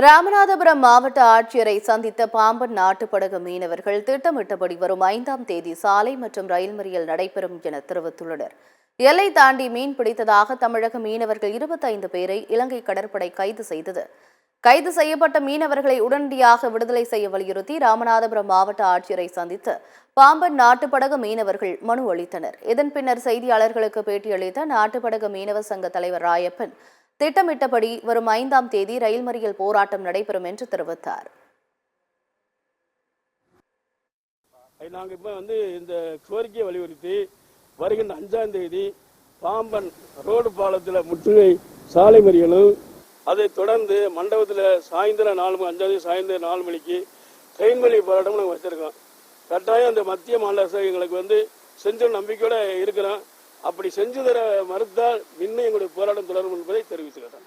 ராமநாதபுரம் மாவட்ட ஆட்சியரை சந்தித்த பாம்பன் நாட்டுப்படகு மீனவர்கள் திட்டமிட்டபடி வரும் 5ஆம் தேதி சாலை மற்றும் ரயில் மறியல் நடைபெறும் என தெரிவித்துள்ளனர். எல்லை தாண்டி மீன் பிடித்ததாக தமிழக மீனவர்கள் 25 பேரை இலங்கை கடற்படை கைது செய்தது. கைது செய்யப்பட்ட மீனவர்களை உடனடியாக விடுதலை செய்ய வலியுறுத்தி ராமநாதபுரம் மாவட்ட ஆட்சியரை சந்தித்து பாம்பன் நாட்டுப்படகு மீனவர்கள் மனு அளித்தனர். இதன் பின்னர் செய்தியாளர்களுக்கு பேட்டியளித்த நாட்டுப்படகு மீனவர் சங்க தலைவர் ராயப்பன், திட்டமிட்டபடி வரும் 5ஆம் தேதி ரயில் மறியல் போராட்டம் நடைபெறும் என்று தெரிவித்தார். நாங்கள் இப்போ இந்த கோரிக்கையை வலியுறுத்தி வருகின்ற 5ஆம் தேதி பாம்பன் ரோடு பாலத்தில் முற்றுகை சாலை மறியலும், அதைத் தொடர்ந்து மண்டபத்தில் சாயந்தரம் 5ஆம் தேதி சாயந்தரம் 4 மணிக்கு ட்ரெயின் வழி போராட்டம் நாங்கள் வச்சிருக்கோம். கட்டாயம் அந்த மத்திய மாநில அரசு எங்களுக்கு செஞ்ச நம்பிக்கையோட இருக்கிறோம். அப்படி செஞ்சு தர மறுத்தால் இன்னும் எங்களுடைய போராட்டம் தொடரும் என்பதை தெரிவித்துக்கிறேன்.